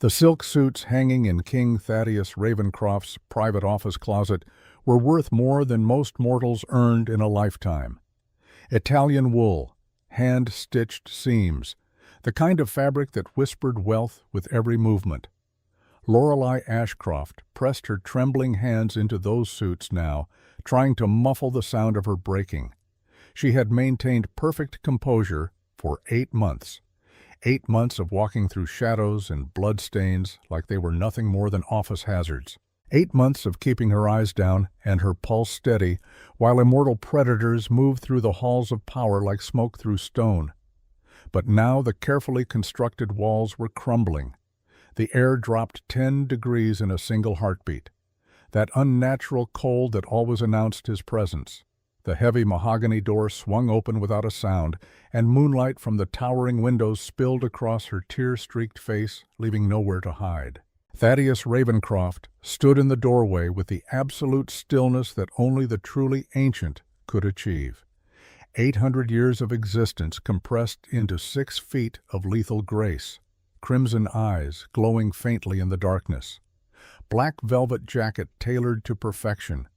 The silk suits hanging in King Thaddeus Ravencroft's private office closet were worth more than most mortals earned in a lifetime. Italian wool, hand-stitched seams, the kind of fabric that whispered wealth with every movement. Lorelei Ashcroft pressed her trembling hands into those suits now, trying to muffle the sound of her breaking. She had maintained perfect composure for 8 months. 8 months of walking through shadows and bloodstains like they were nothing more than office hazards. 8 months of keeping her eyes down and her pulse steady while immortal predators moved through the halls of power like smoke through stone. But now the carefully constructed walls were crumbling. The air dropped 10 degrees in a single heartbeat. That unnatural cold that always announced his presence. The heavy mahogany door swung open without a sound, and moonlight from the towering windows spilled across her tear-streaked face, leaving nowhere to hide. Thaddeus Ravencroft stood in the doorway with the absolute stillness that only the truly ancient could achieve. 800 years of existence compressed into 6 feet of lethal grace, crimson eyes glowing faintly in the darkness. Black velvet jacket tailored to perfection.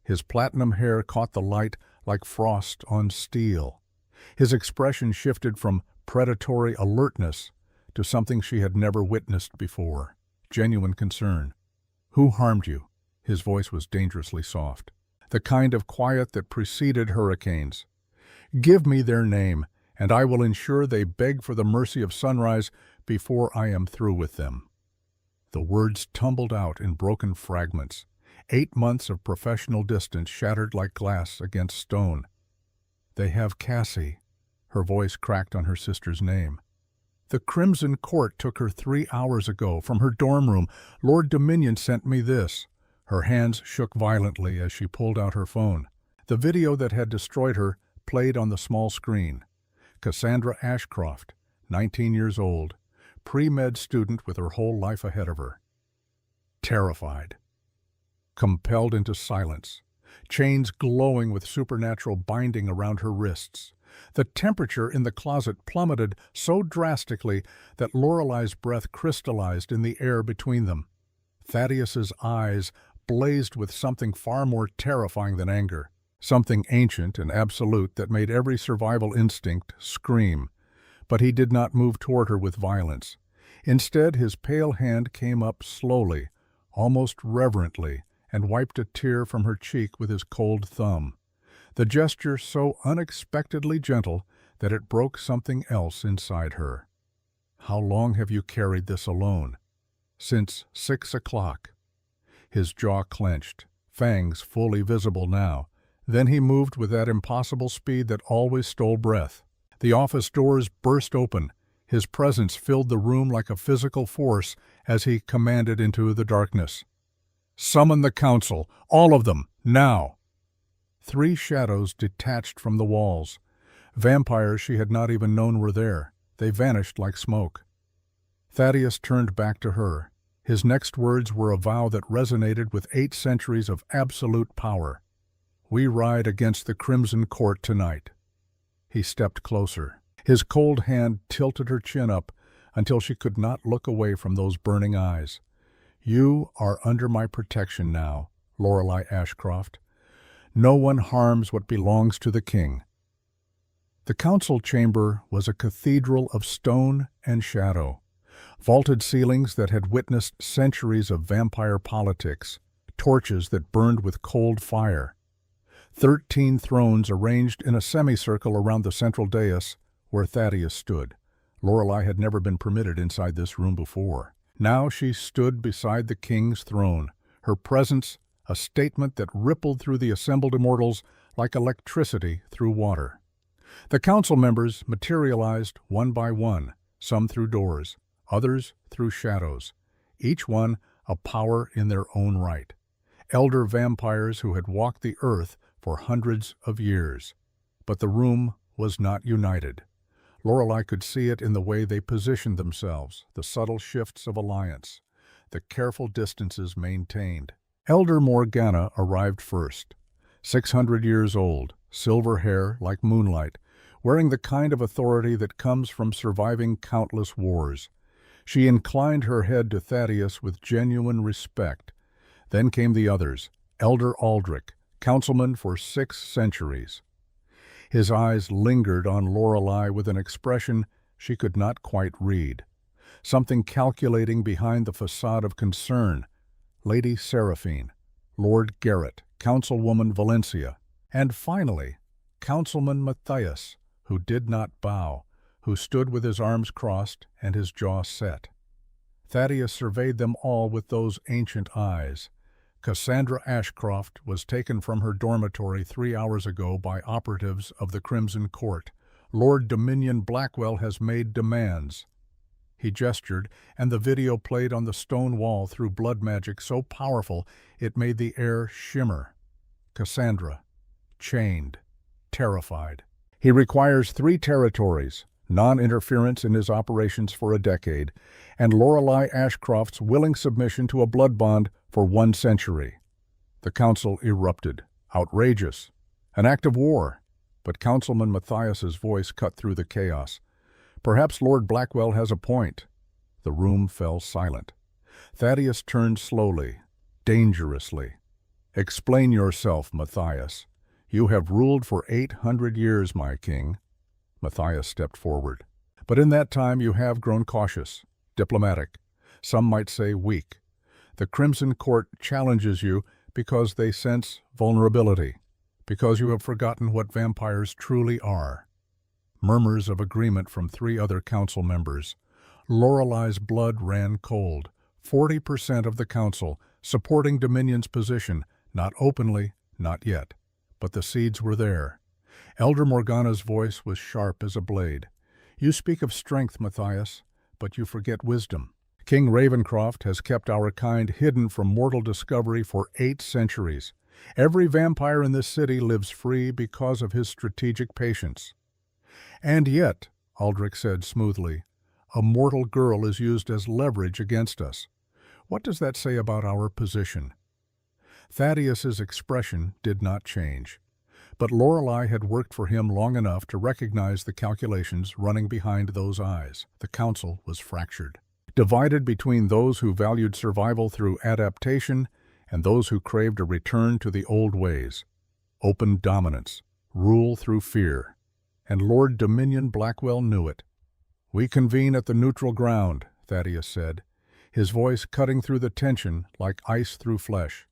His platinum hair caught the light like frost on steel. His expression shifted from predatory alertness to something she had never witnessed before. Genuine concern. "Who harmed you?" His voice was dangerously soft. The kind of quiet that preceded hurricanes. "Give me their name, and I will ensure they beg for the mercy of sunrise before I am through with them." The words tumbled out in broken fragments. 8 months of professional distance shattered like glass against stone. "They have Cassie." Her voice cracked on her sister's name. "The Crimson Court took her 3 hours ago from her dorm room. Lord Dominion sent me this." Her hands shook violently as she pulled out her phone. The video that had destroyed her played on the small screen. Cassandra Ashcroft, 19 years old, pre-med student with her whole life ahead of her. Terrified. Compelled into silence, chains glowing with supernatural binding around her wrists. The temperature in the closet plummeted so drastically that Lorelei's breath crystallized in the air between them. Thaddeus's eyes blazed with something far more terrifying than anger, something ancient and absolute that made every survival instinct scream. But he did not move toward her with violence. Instead, his pale hand came up slowly, almost reverently, and wiped a tear from her cheek with his cold thumb. The gesture so unexpectedly gentle that it broke something else inside her. "How long have you carried this alone?" "Since 6 o'clock." His jaw clenched, fangs fully visible now. Then he moved with that impossible speed that always stole breath. The office doors burst open. His presence filled the room like a physical force as he commanded into the darkness. "Summon the council, all of them, now!" 3 shadows detached from the walls. Vampires she had not even known were there. They vanished like smoke. Thaddeus turned back to her. His next words were a vow that resonated with 8 centuries of absolute power. "We ride against the Crimson Court tonight." He stepped closer. His cold hand tilted her chin up until she could not look away from those burning eyes. "You are under my protection now, Lorelei Ashcroft. No one harms what belongs to the king." The council chamber was a cathedral of stone and shadow. Vaulted ceilings that had witnessed centuries of vampire politics, torches that burned with cold fire. 13 thrones arranged in a semicircle around the central dais where Thaddeus stood. Lorelei had never been permitted inside this room before. Now she stood beside the king's throne, her presence a statement that rippled through the assembled immortals like electricity through water. The council members materialized one by one, some through doors, others through shadows, each one a power in their own right. Elder vampires who had walked the earth for hundreds of years. But the room was not united. Lorelei could see it in the way they positioned themselves, the subtle shifts of alliance, the careful distances maintained. Elder Morgana arrived first, 600 years old, silver hair like moonlight, wearing the kind of authority that comes from surviving countless wars. She inclined her head to Thaddeus with genuine respect. Then came the others, Elder Aldrich, councilman for 6 centuries. His eyes lingered on Lorelei with an expression she could not quite read, something calculating behind the facade of concern. Lady Seraphine, Lord Garrett, Councilwoman Valencia, and finally, Councilman Matthias, who did not bow, who stood with his arms crossed and his jaw set. Thaddeus surveyed them all with those ancient eyes. Cassandra Ashcroft was taken from her dormitory 3 hours ago by operatives of the Crimson Court. Lord Dominion Blackwell has made demands. He gestured, and the video played on the stone wall through blood magic so powerful it made the air shimmer. Cassandra, chained, terrified. He requires 3 territories, non-interference in his operations for a decade, and Lorelei Ashcroft's willing submission to a blood bond for 1 century. The council erupted. Outrageous. An act of war. But Councilman Matthias's voice cut through the chaos. Perhaps Lord Blackwell has a point. The room fell silent. Thaddeus turned slowly, dangerously. Explain yourself, Matthias. You have ruled for 800 years, my king. Matthias stepped forward. But in that time you have grown cautious, diplomatic, some might say weak. The Crimson Court challenges you because they sense vulnerability, because you have forgotten what vampires truly are. Murmurs of agreement from 3 other council members. Lorelei's blood ran cold. 40% of the council supporting Dominion's position, not openly, not yet. But the seeds were there. Elder Morgana's voice was sharp as a blade. You speak of strength, Matthias, but you forget wisdom. King Ravencroft has kept our kind hidden from mortal discovery for 8 centuries. Every vampire in this city lives free because of his strategic patience. And yet, Aldrich said smoothly, a mortal girl is used as leverage against us. What does that say about our position? Thaddeus's expression did not change. But Lorelei had worked for him long enough to recognize the calculations running behind those eyes. The council was fractured, divided between those who valued survival through adaptation and those who craved a return to the old ways. Open dominance, rule through fear. And Lord Dominion Blackwell knew it. We convene at the neutral ground, Thaddeus said, his voice cutting through the tension like ice through flesh.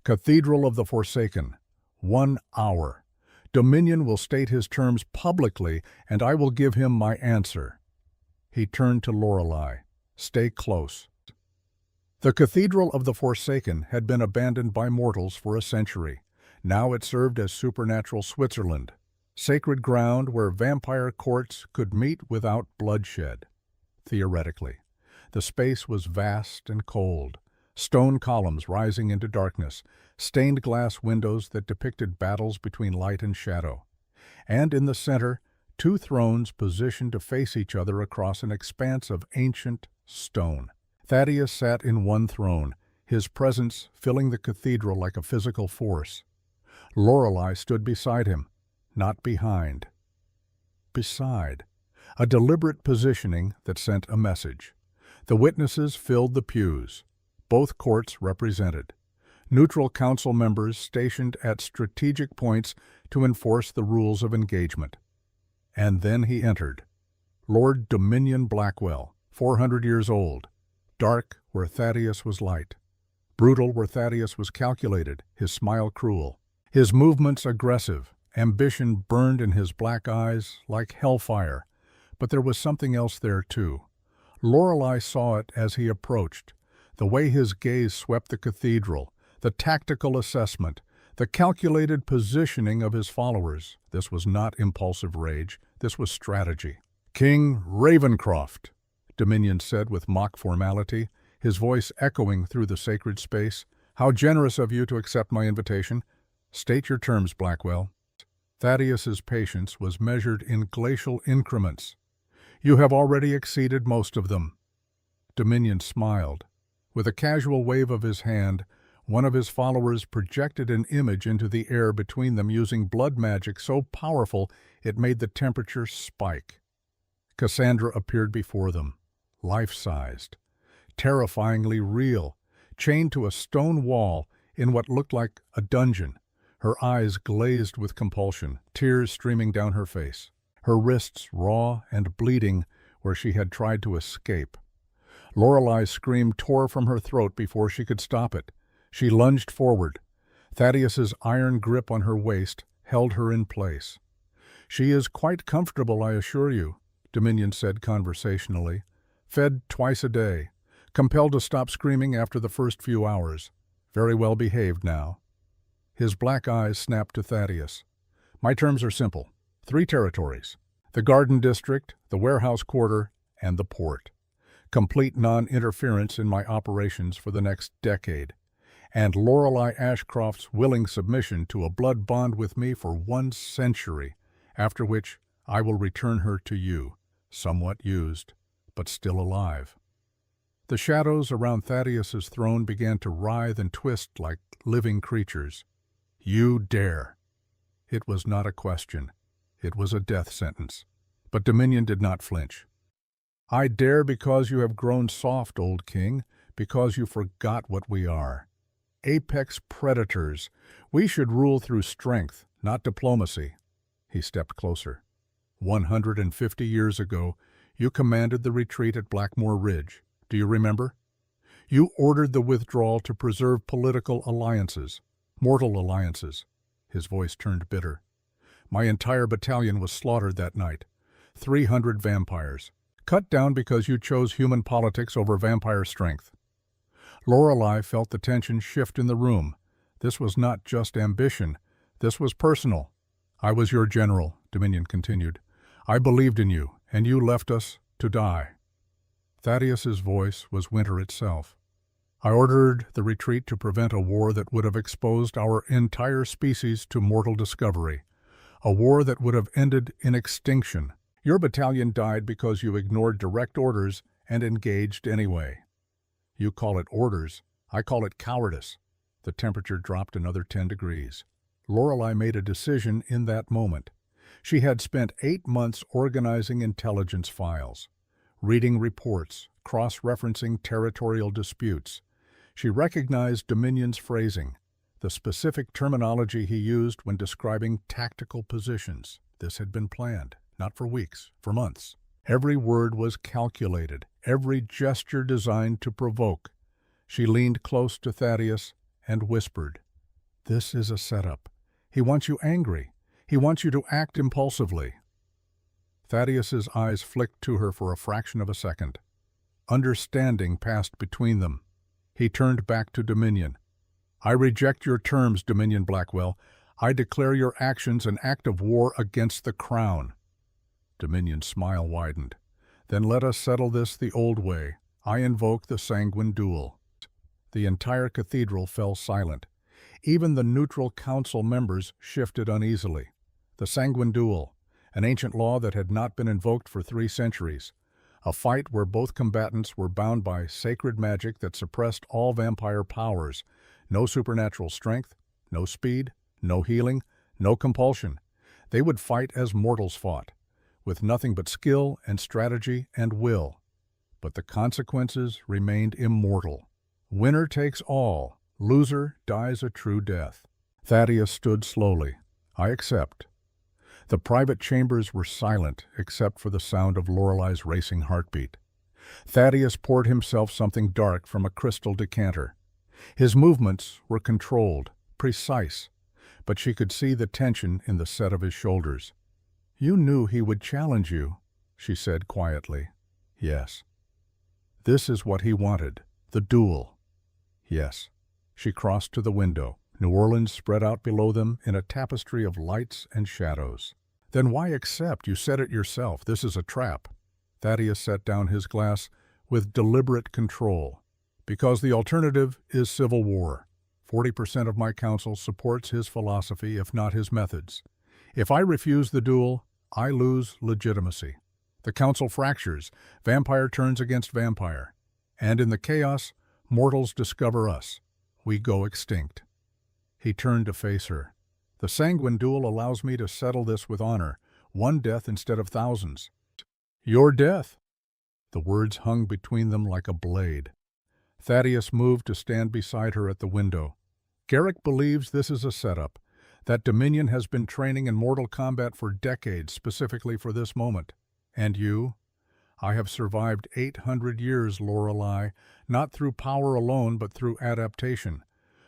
Cathedral of the Forsaken. 1 hour. Dominion will state his terms publicly, and I will give him my answer. He turned to Lorelei. Stay close. The Cathedral of the Forsaken had been abandoned by mortals for a century. Now it served as supernatural Switzerland, sacred ground where vampire courts could meet without bloodshed. Theoretically, the space was vast and cold, stone columns rising into darkness, stained glass windows that depicted battles between light and shadow. And in the center, 2 thrones positioned to face each other across an expanse of ancient stone. Thaddeus sat in one throne, his presence filling the cathedral like a physical force. Lorelei stood beside him, not behind. Beside. A deliberate positioning that sent a message. The witnesses filled the pews, both courts represented. Neutral council members stationed at strategic points to enforce the rules of engagement. And then he entered. Lord Dominion Blackwell, 400 years old, dark where Thaddeus was light, brutal where Thaddeus was calculated, his smile cruel, his movements aggressive, ambition burned in his black eyes like hellfire. But there was something else there too. Lorelei saw it as he approached, the way his gaze swept the cathedral, the tactical assessment, the calculated positioning of his followers. This was not impulsive rage, this was strategy. King Ravencroft, Dominion said with mock formality, his voice echoing through the sacred space. How generous of you to accept my invitation. State your terms, Blackwell. Thaddeus's patience was measured in glacial increments. You have already exceeded most of them. Dominion smiled. With a casual wave of his hand, one of his followers projected an image into the air between them using blood magic so powerful it made the temperature spike. Cassandra appeared before them, life-sized, terrifyingly real, chained to a stone wall in what looked like a dungeon, her eyes glazed with compulsion, tears streaming down her face, her wrists raw and bleeding where she had tried to escape. Lorelei's scream tore from her throat before she could stop it. She lunged forward. Thaddeus's iron grip on her waist held her in place. "She is quite comfortable, I assure you," Dominion said conversationally. "Fed twice a day. Compelled to stop screaming after the first few hours. Very well behaved now." His black eyes snapped to Thaddeus. "My terms are simple. 3 territories. The Garden District, the Warehouse Quarter, and the Port. Complete non-interference in my operations for the next decade. And Lorelei Ashcroft's willing submission to a blood bond with me for 1 century, after which I will return her to you, somewhat used, but still alive." The shadows around Thaddeus's throne began to writhe and twist like living creatures. "You dare!" It was not a question. It was a death sentence. But Dominion did not flinch. "I dare because you have grown soft, old king, because you forgot what we are. Apex predators. We should rule through strength, not diplomacy." He stepped closer. 150 years ago, you commanded the retreat at Blackmore Ridge. Do you remember? You ordered the withdrawal to preserve political alliances, mortal alliances. His voice turned bitter. My entire battalion was slaughtered that night. 300 vampires. Cut down because you chose human politics over vampire strength. Lorelei felt the tension shift in the room. This was not just ambition. This was personal. "I was your general," Dominion continued. "I believed in you, and you left us to die." Thaddeus's voice was winter itself. "I ordered the retreat to prevent a war that would have exposed our entire species to mortal discovery. A war that would have ended in extinction. Your battalion died because you ignored direct orders and engaged anyway. You call it orders. I call it cowardice." The temperature dropped another 10 degrees. Lorelei made a decision in that moment. She had spent 8 months organizing intelligence files, reading reports, cross-referencing territorial disputes. She recognized Dominion's phrasing, the specific terminology he used when describing tactical positions. This had been planned, not for weeks, for months. Every word was calculated, every gesture designed to provoke. She leaned close to Thaddeus and whispered, "This is a setup. He wants you angry. He wants you to act impulsively." Thaddeus's eyes flicked to her for a fraction of a second. Understanding passed between them. He turned back to Dominion. "I reject your terms, Dominion Blackwell. I declare your actions an act of war against the Crown." Dominion's smile widened. "Then let us settle this the old way. I invoke the sanguine duel." The entire cathedral fell silent. Even the neutral council members shifted uneasily. The sanguine duel, an ancient law that had not been invoked for 3 centuries. A fight where both combatants were bound by sacred magic that suppressed all vampire powers. No supernatural strength, no speed, no healing, no compulsion. They would fight as mortals fought, with nothing but skill and strategy and will. But the consequences remained immortal. Winner takes all. Loser dies a true death. Thaddeus stood slowly. "I accept." The private chambers were silent except for the sound of Lorelei's racing heartbeat. Thaddeus poured himself something dark from a crystal decanter. His movements were controlled, precise, but she could see the tension in the set of his shoulders. "You knew he would challenge you," she said quietly. "Yes." "This is what he wanted, the duel." "Yes." She crossed to the window. New Orleans spread out below them in a tapestry of lights and shadows. "Then why accept? You said it yourself. This is a trap." Thaddeus set down his glass with deliberate control. "Because the alternative is civil war. 40% of my council supports his philosophy, if not his methods. If I refuse the duel, I lose legitimacy. The council fractures. Vampire turns against vampire. And in the chaos, mortals discover us. We go extinct." He turned to face her. "The sanguine duel allows me to settle this with honor, 1 death instead of thousands." "Your death?" The words hung between them like a blade. Thaddeus moved to stand beside her at the window. Garrick believes this is a setup, that Dominion has been training in mortal combat for decades specifically for this moment. And you? I have survived 800 years, Lorelei, not through power alone but through adaptation,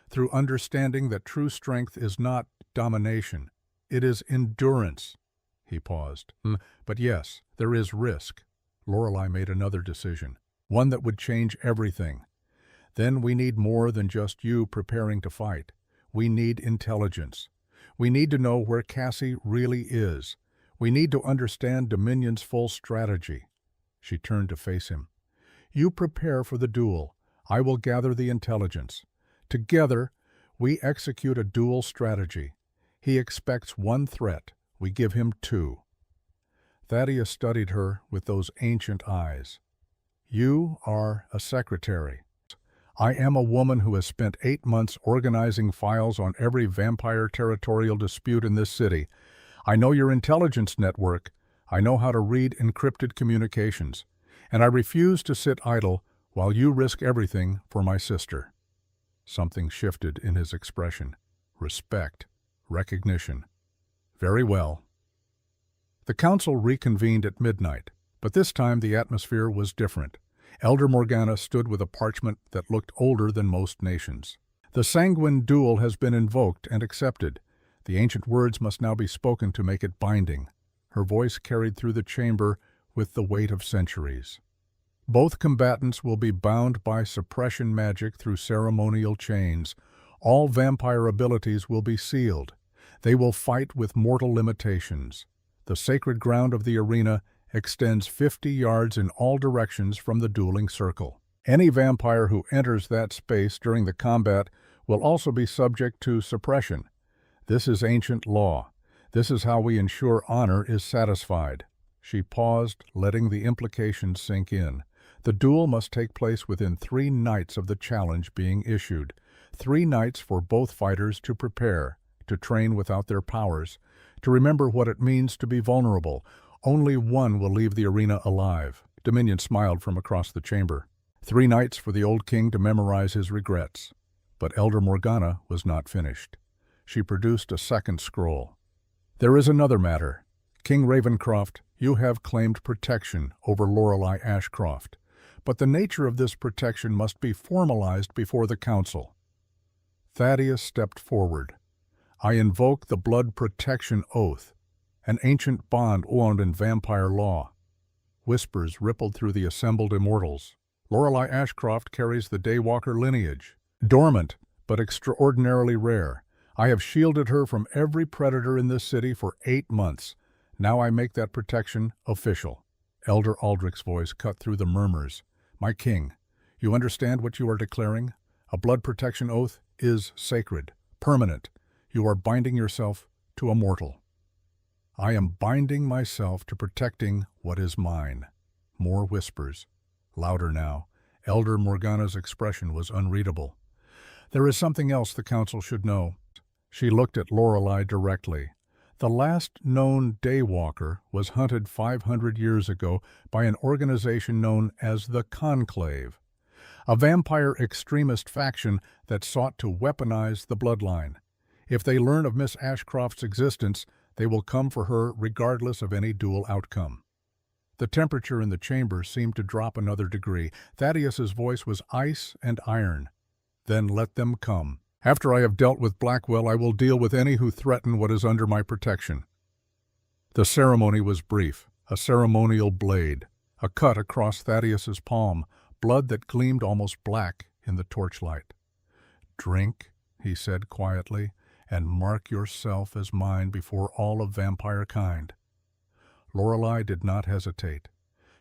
through understanding that true strength is not domination. It is endurance. He paused. But yes, there is risk. Lorelei made another decision, one that would change everything. Then we need more than just you preparing to fight. We need intelligence. We need to know where Cassie really is. We need to understand Dominion's full strategy. She turned to face him. You prepare for the duel. I will gather the intelligence. Together, we execute a dual strategy. He expects one threat. We give him two. Thaddeus studied her with those ancient eyes. You are a secretary. I am a woman who has spent 8 months organizing files on every vampire territorial dispute in this city. I know your intelligence network. I know how to read encrypted communications. And I refuse to sit idle while you risk everything for my sister. Something shifted in his expression. Respect. Recognition. Very well. The council reconvened at midnight, but this time the atmosphere was different. Elder Morgana stood with a parchment that looked older than most nations. The sanguine duel has been invoked and accepted. The ancient words must now be spoken to make it binding. Her voice carried through the chamber with the weight of centuries. Both combatants will be bound by suppression magic through ceremonial chains. All vampire abilities will be sealed. They will fight with mortal limitations. The sacred ground of the arena extends 50 yards in all directions from the dueling circle. Any vampire who enters that space during the combat will also be subject to suppression. This is ancient law. This is how we ensure honor is satisfied. She paused, letting the implications sink in. The duel must take place within 3 nights of the challenge being issued. 3 nights for both fighters to prepare, to train without their powers, to remember what it means to be vulnerable. Only one will leave the arena alive. Dominion smiled from across the chamber. 3 nights for the old king to memorize his regrets. But Elder Morgana was not finished. She produced a second scroll. There is another matter. King Ravencroft, you have claimed protection over Lorelei Ashcroft, but the nature of this protection must be formalized before the council. Thaddeus stepped forward. I invoke the blood protection oath, an ancient bond owned in vampire law. Whispers rippled through the assembled immortals. Lorelei Ashcroft carries the Daywalker lineage. Dormant, but extraordinarily rare. I have shielded her from every predator in this city for 8 months. Now I make that protection official. Elder Aldrich's voice cut through the murmurs. My king, you understand what you are declaring? A blood protection oath is sacred, permanent. You are binding yourself to a mortal. I am binding myself to protecting what is mine. More whispers. Louder now. Elder Morgana's expression was unreadable. There is something else the council should know. She looked at Lorelei directly. The last known Daywalker was hunted 500 years ago by an organization known as the Conclave, a vampire extremist faction that sought to weaponize the bloodline. If they learn of Miss Ashcroft's existence, they will come for her regardless of any duel outcome. The temperature in the chamber seemed to drop another degree. Thaddeus's voice was ice and iron. Then let them come. After I have dealt with Blackwell, I will deal with any who threaten what is under my protection. The ceremony was brief, a ceremonial blade, a cut across Thaddeus's palm, blood that gleamed almost black in the torchlight. Drink, he said quietly, and mark yourself as mine before all of vampire kind. Lorelei did not hesitate.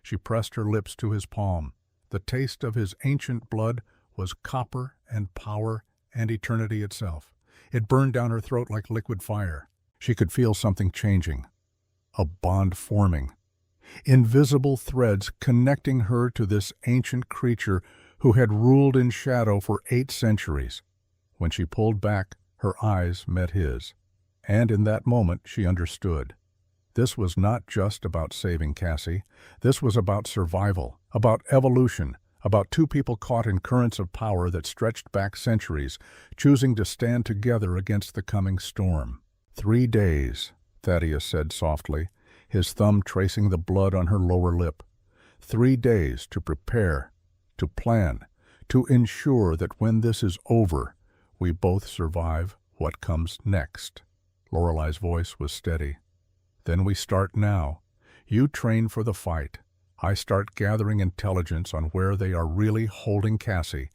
She pressed her lips to his palm. The taste of his ancient blood was copper and power and eternity itself. It burned down her throat like liquid fire. She could feel something changing, a bond forming. Invisible threads connecting her to this ancient creature who had ruled in shadow for 8 centuries. When she pulled back, her eyes met his. And in that moment she understood. This was not just about saving Cassie. This was about survival, about evolution, about two people caught in currents of power that stretched back centuries, choosing to stand together against the coming storm. 3 days, Thaddeus said softly, his thumb tracing the blood on her lower lip. 3 days to prepare, to plan, to ensure that when this is over, we both survive what comes next. Lorelei's voice was steady. Then we start now. You train for the fight. I start gathering intelligence on where they are really holding Cassie,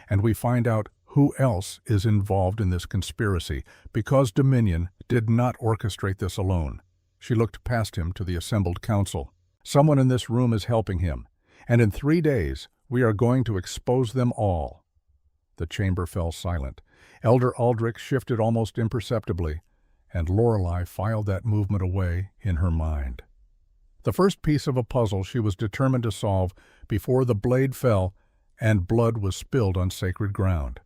and we find out who else is involved in this conspiracy, because Dominion did not orchestrate this alone. She looked past him to the assembled council. Someone in this room is helping him, and in 3 days we are going to expose them all. The chamber fell silent. Elder Aldrich shifted almost imperceptibly, and Lorelei filed that movement away in her mind. The first piece of a puzzle she was determined to solve before the blade fell and blood was spilled on sacred ground.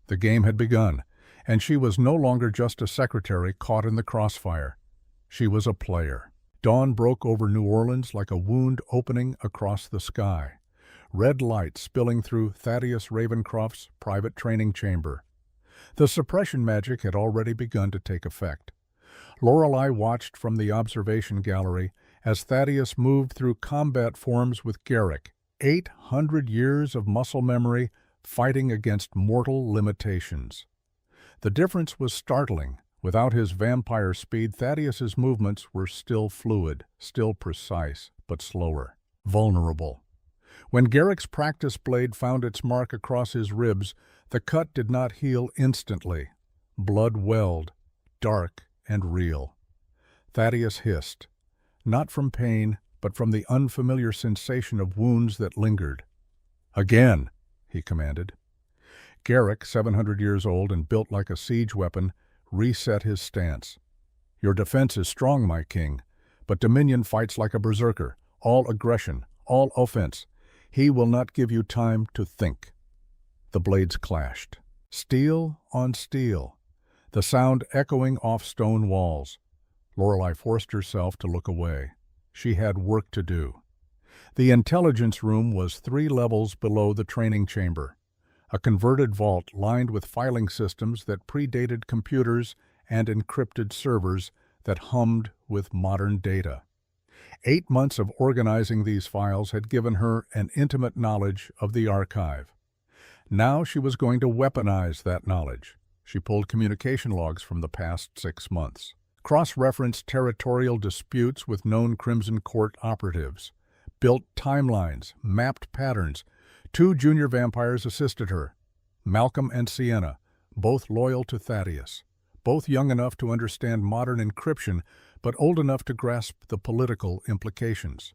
The game had begun, and she was no longer just a secretary caught in the crossfire. She was a player. Dawn broke over New Orleans like a wound opening across the sky. Red light spilling through Thaddeus Ravencroft's private training chamber. The suppression magic had already begun to take effect. Lorelei watched from the observation gallery as Thaddeus moved through combat forms with Garrick, 800 years of muscle memory fighting against mortal limitations. The difference was startling. Without his vampire speed, Thaddeus's movements were still fluid, still precise, but slower, vulnerable. When Garrick's practice blade found its mark across his ribs, the cut did not heal instantly. Blood welled, dark and real. Thaddeus hissed, not from pain, but from the unfamiliar sensation of wounds that lingered. "Again," he commanded. Garrick, 700 years old and built like a siege weapon, reset his stance. "Your defense is strong, my king, but Dominion fights like a berserker, all aggression, all offense. He will not give you time to think." The blades clashed. Steel on steel, the sound echoing off stone walls. Lorelei forced herself to look away. She had work to do. The intelligence room was 3 levels below the training chamber, a converted vault lined with filing systems that predated computers and encrypted servers that hummed with modern data. 8 months of organizing these files had given her an intimate knowledge of the archive. Now she was going to weaponize that knowledge. She pulled communication logs from the past 6 months. Cross-referenced territorial disputes with known Crimson Court operatives, built timelines, mapped patterns. 2 junior vampires assisted her, Malcolm and Sienna, both loyal to Thaddeus, both young enough to understand modern encryption, but old enough to grasp the political implications.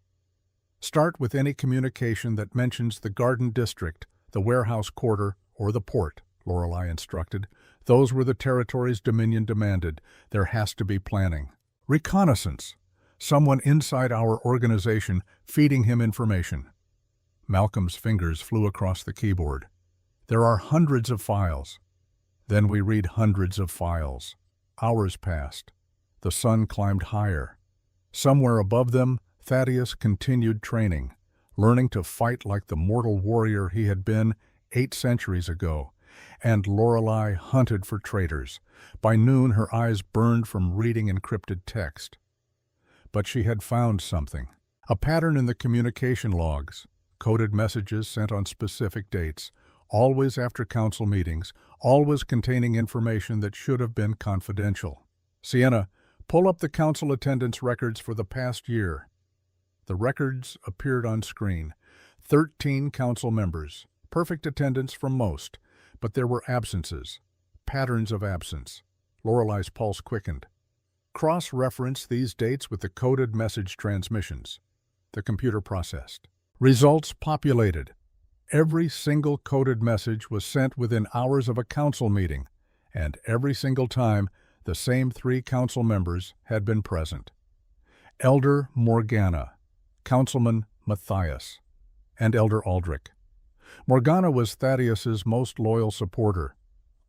Start with any communication that mentions the Garden District, the Warehouse Quarter, or the port, Lorelei instructed. Those were the territories Dominion demanded. There has to be planning. Reconnaissance. Someone inside our organization feeding him information. Malcolm's fingers flew across the keyboard. There are hundreds of files. Then we read hundreds of files. Hours passed. The sun climbed higher. Somewhere above them, Thaddeus continued training, learning to fight like the mortal warrior he had been 8 centuries ago. And Lorelei hunted for traitors. By noon, her eyes burned from reading encrypted text. But she had found something. A pattern in the communication logs. Coded messages sent on specific dates, always after council meetings, always containing information that should have been confidential. "Sienna, pull up the council attendance records for the past year." The records appeared on screen. 13 council members. Perfect attendance from most, but there were absences. Patterns of absence. Lorelei's pulse quickened. Cross-reference these dates with the coded message transmissions. The computer processed. Results populated. Every single coded message was sent within hours of a council meeting, and every single time the same 3 council members had been present. Elder Morgana, Councilman Matthias, and Elder Aldrich. Morgana was Thaddeus's most loyal supporter.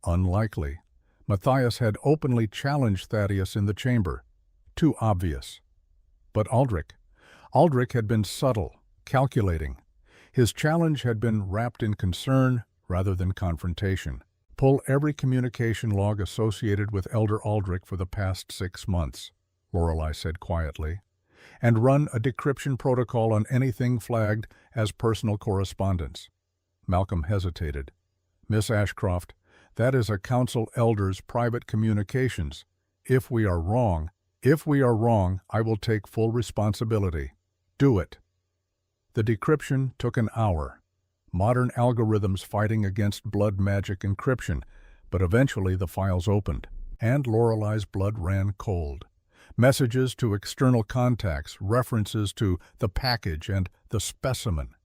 Unlikely. Matthias had openly challenged Thaddeus in the chamber. Too obvious. But Aldrich had been subtle, calculating. His challenge had been wrapped in concern rather than confrontation. Pull every communication log associated with Elder Aldrich for the past 6 months, Lorelei said quietly, and run a decryption protocol on anything flagged as personal correspondence. Malcolm hesitated. Miss Ashcroft, that is a council elder's private communications. If we are wrong, I will take full responsibility. Do it. The decryption took an hour. Modern algorithms fighting against blood magic encryption, but eventually the files opened, and Lorelei's blood ran cold. Messages to external contacts, references to the package and the specimen,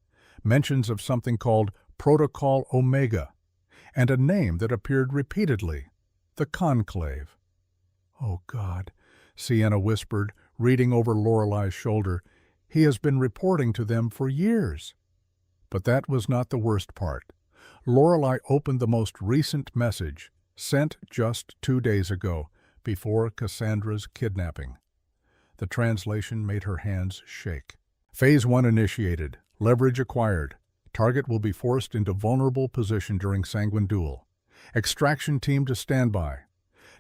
mentions of something called Protocol Omega, and a name that appeared repeatedly, the Conclave. "Oh, God," Sienna whispered, reading over Lorelei's shoulder. "He has been reporting to them for years." But that was not the worst part. Lorelei opened the most recent message, sent just 2 days ago, before Cassandra's kidnapping. The translation made her hands shake. Phase 1 initiated. Leverage acquired. Target will be forced into vulnerable position during Sanguine Duel. Extraction team to standby.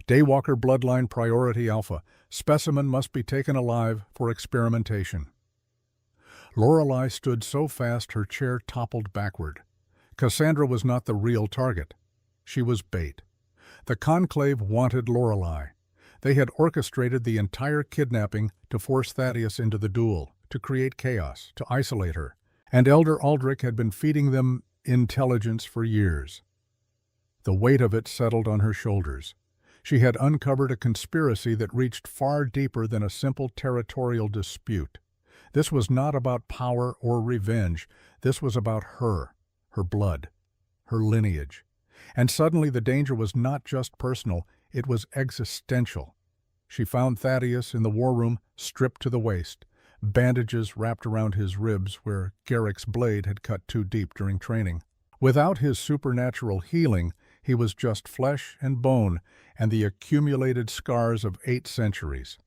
Daywalker Bloodline Priority Alpha. Specimen must be taken alive for experimentation. Lorelei stood so fast her chair toppled backward. Cassandra was not the real target. She was bait. The Conclave wanted Lorelei. They had orchestrated the entire kidnapping to force Thaddeus into the duel, to create chaos, to isolate her. And Elder Aldrich had been feeding them intelligence for years. The weight of it settled on her shoulders. She had uncovered a conspiracy that reached far deeper than a simple territorial dispute. This was not about power or revenge. This was about her blood, her lineage. And suddenly the danger was not just personal, it was existential. She found Thaddeus in the war room, stripped to the waist, bandages wrapped around his ribs where Garrick's blade had cut too deep during training. Without his supernatural healing, he was just flesh and bone and the accumulated scars of 8 centuries.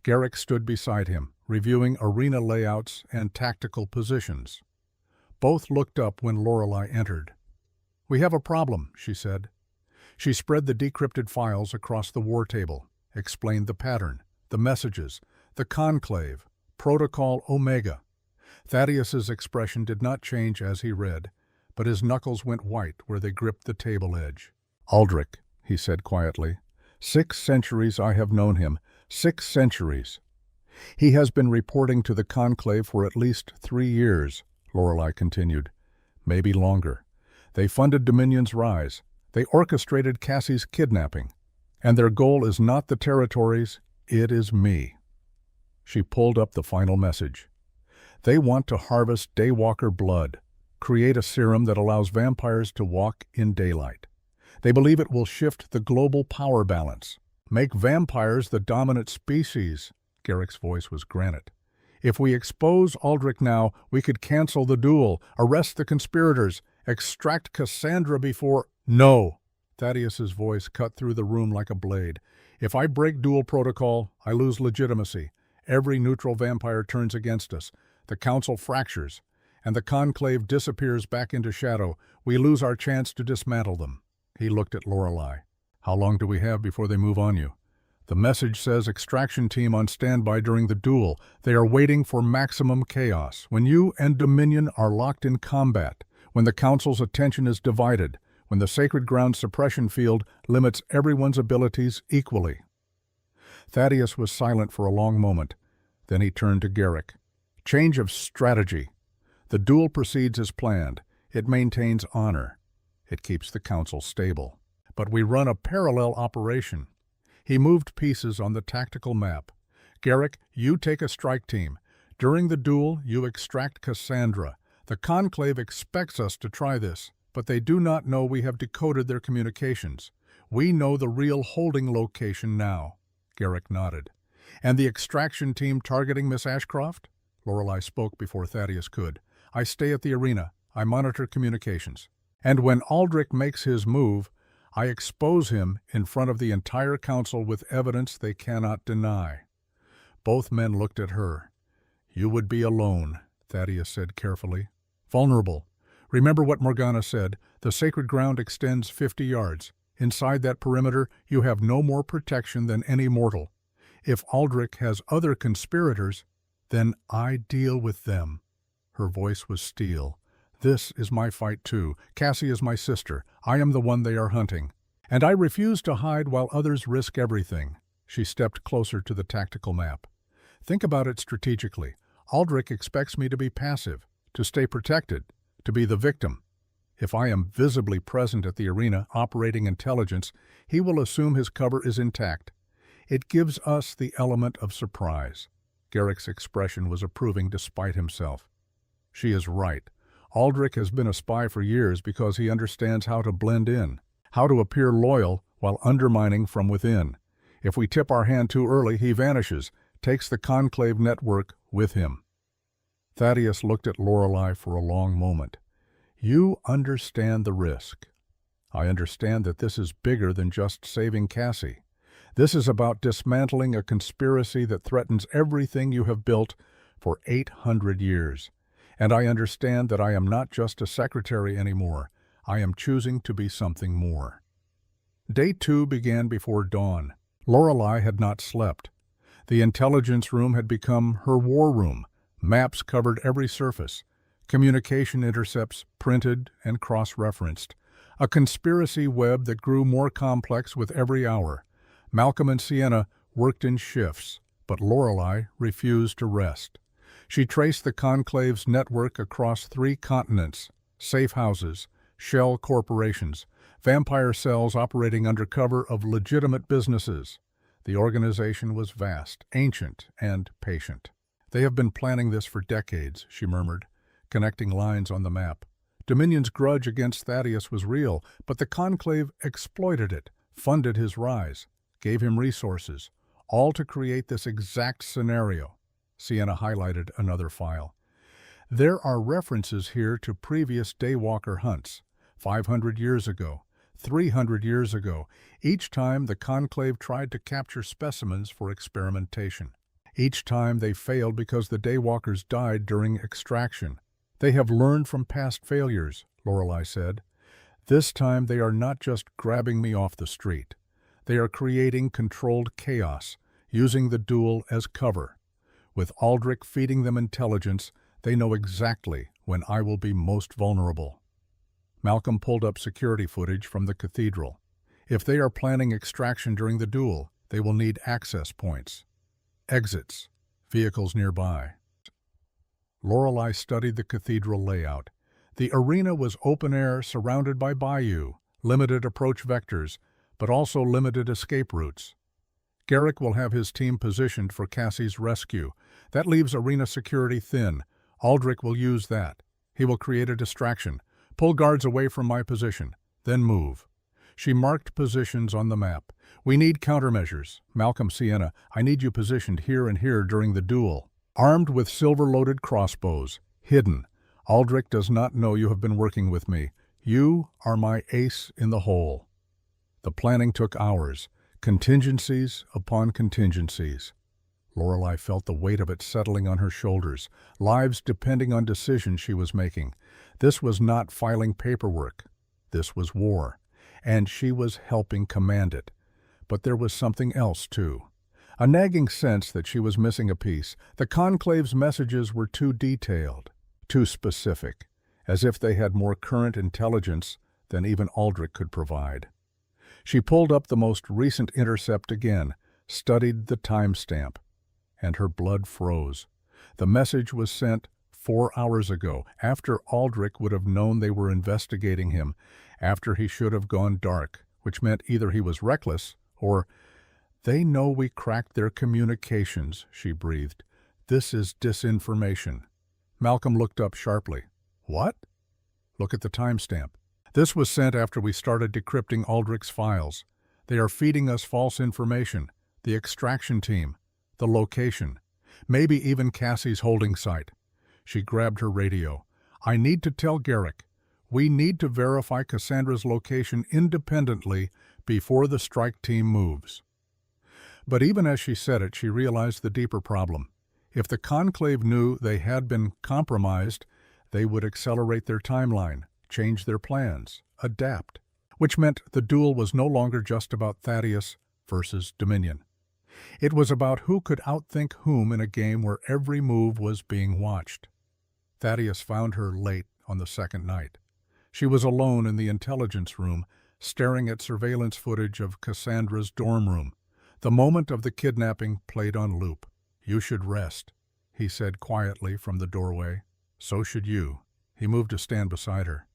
Garrick stood beside him, reviewing arena layouts and tactical positions. Both looked up when Lorelei entered. "We have a problem," she said. She spread the decrypted files across the war table, explained the pattern, the messages, the Conclave, Protocol Omega. Thaddeus's expression did not change as he read, but his knuckles went white where they gripped the table edge. "Aldrich," he said quietly, 6 centuries I have known him, 6 centuries. He has been reporting to the Conclave for at least 3 years, Lorelei continued. Maybe longer. They funded Dominion's rise. They orchestrated Cassie's kidnapping. And their goal is not the territories, it is me. She pulled up the final message. They want to harvest Daywalker blood, create a serum that allows vampires to walk in daylight. They believe it will shift the global power balance, make vampires the dominant species. Garrick's voice was granite. If we expose Aldrich now, we could cancel the duel, arrest the conspirators, extract Cassandra before— No! Thaddeus's voice cut through the room like a blade. If I break duel protocol, I lose legitimacy. Every neutral vampire turns against us. The council fractures, and the Conclave disappears back into shadow. We lose our chance to dismantle them. He looked at Lorelei. How long do we have before they move on you? The message says extraction team on standby during the duel. They are waiting for maximum chaos. When you and Dominion are locked in combat, when the council's attention is divided, when the sacred ground suppression field limits everyone's abilities equally. Thaddeus was silent for a long moment. Then he turned to Garrick. Change of strategy. The duel proceeds as planned. It maintains honor. It keeps the council stable. But we run a parallel operation. He moved pieces on the tactical map. Garrick, you take a strike team. During the duel, you extract Cassandra. The Conclave expects us to try this, but they do not know we have decoded their communications. We know the real holding location now. Garrick nodded. And the extraction team targeting Miss Ashcroft? Lorelei spoke before Thaddeus could. I stay at the arena. I monitor communications. And when Aldrich makes his move, I expose him in front of the entire council with evidence they cannot deny. Both men looked at her. You would be alone, Thaddeus said carefully. vulnerable. Remember what Morgana said, the sacred ground extends 50 yards. Inside that perimeter, you have no more protection than any mortal. If Aldrich has other conspirators, then I deal with them. Her voice was steel. This is my fight too. Cassie is my sister. I am the one they are hunting. And I refuse to hide while others risk everything. She stepped closer to the tactical map. Think about it strategically. Aldrich expects me to be passive, to stay protected, to be the victim. If I am visibly present at the arena, operating intelligence, he will assume his cover is intact. It gives us the element of surprise. Garrick's expression was approving despite himself. She is right. Aldrich has been a spy for years because he understands how to blend in, how to appear loyal while undermining from within. If we tip our hand too early, he vanishes, takes the Conclave network with him. Thaddeus looked at Lorelei for a long moment. You understand the risk. I understand that this is bigger than just saving Cassie. This is about dismantling a conspiracy that threatens everything you have built for 800 years. And I understand that I am not just a secretary anymore. I am choosing to be something more. Day 2 began before dawn. Lorelei had not slept. The intelligence room had become her war room. Maps covered every surface. Communication intercepts printed and cross-referenced. A conspiracy web that grew more complex with every hour. Malcolm and Sienna worked in shifts, but Lorelei refused to rest. She traced the Conclave's network across 3 continents, safe houses, shell corporations, vampire cells operating under cover of legitimate businesses. The organization was vast, ancient, and patient. They have been planning this for decades, she murmured, connecting lines on the map. Dominion's grudge against Thaddeus was real, but the Conclave exploited it, funded his rise, gave him resources, all to create this exact scenario. Sienna highlighted another file. There are references here to previous Daywalker hunts, 500 years ago, 300 years ago. Each time the Conclave tried to capture specimens for experimentation. Each time they failed because the Daywalkers died during extraction. They have learned from past failures, Lorelei said. This time they are not just grabbing me off the street. They are creating controlled chaos, using the duel as cover. With Aldrich feeding them intelligence, they know exactly when I will be most vulnerable. Malcolm pulled up security footage from the cathedral. If they are planning extraction during the duel, they will need access points. Exits, vehicles nearby. Lorelei studied the cathedral layout. The arena was open air surrounded by bayou, limited approach vectors, but also limited escape routes. Garrick will have his team positioned for Cassie's rescue. That leaves arena security thin. Aldrich will use that. He will create a distraction. Pull guards away from my position, then move. She marked positions on the map. We need countermeasures. Malcolm, Sienna, I need you positioned here and here during the duel. Armed with silver-loaded crossbows, hidden. Aldrich does not know you have been working with me. You are my ace in the hole. The planning took hours, contingencies upon contingencies. Lorelei felt the weight of it settling on her shoulders, lives depending on decisions she was making. This was not filing paperwork. This was war, and she was helping command it. But there was something else, too. A nagging sense that she was missing a piece. The Conclave's messages were too detailed, too specific, as if they had more current intelligence than even Aldrich could provide. She pulled up the most recent intercept again, studied the timestamp, and her blood froze. The message was sent 4 hours ago, after Aldrich would have known they were investigating him, after he should have gone dark, which meant either he was reckless or, "They know we cracked their communications," she breathed. "This is disinformation." Malcolm looked up sharply. "What?" "Look at the timestamp. This was sent after we started decrypting Aldrich's files. They are feeding us false information, the extraction team, the location, maybe even Cassie's holding site." She grabbed her radio. "I need to tell Garrick. We need to verify Cassandra's location independently before the strike team moves." But even as she said it, she realized the deeper problem. If the Conclave knew they had been compromised, They would accelerate their timeline, change their plans, adapt, which meant the duel was no longer just about Thaddeus versus Dominion. It was about who could outthink whom in a game where every move was being watched. Thaddeus found her late on the second night. She was alone in the intelligence room, staring at surveillance footage of Cassandra's dorm room. The moment of the kidnapping played on loop. "You should rest," he said quietly from the doorway. "So should you." He moved to stand beside her.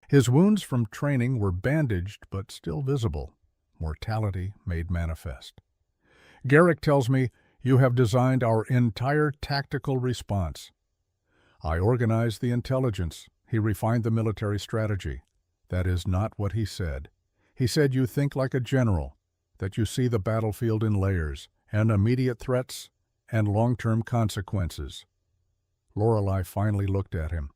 His wounds from training were bandaged but still visible, mortality made manifest. "Garrick tells me you have designed our entire tactical response." "I organized the intelligence. He refined the military strategy." "That is not what he said. He said you think like a general, that you see the battlefield in layers, and immediate threats and long-term consequences." Lorelei finally looked at him.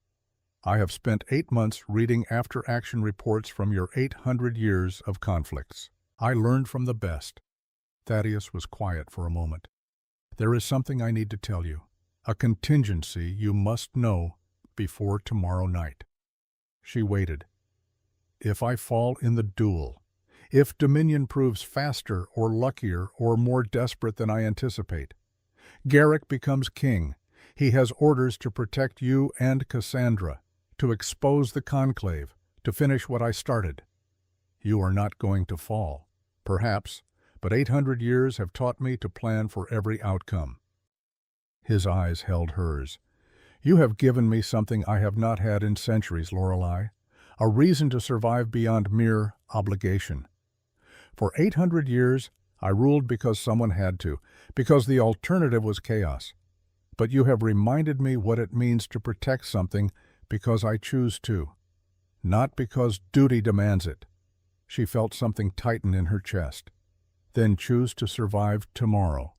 "I have spent 8 months reading after-action reports from your 800 years of conflicts. I learned from the best." Thaddeus was quiet for a moment. "There is something I need to tell you, a contingency you must know before tomorrow night." She waited. "If I fall in the duel, if Dominion proves faster or luckier or more desperate than I anticipate, Garrick becomes king. He has orders to protect you and Cassandra, to expose the conclave, to finish what I started. You are not going to fall, perhaps, but 800 years have taught me to plan for every outcome." His eyes held hers. "You have given me something I have not had in centuries, Lorelei, a reason to survive beyond mere obligation. For 800 years, I ruled because someone had to, because the alternative was chaos. But you have reminded me what it means to protect something because I choose to, not because duty demands it." She felt something tighten in her chest. "Then choose to survive tomorrow.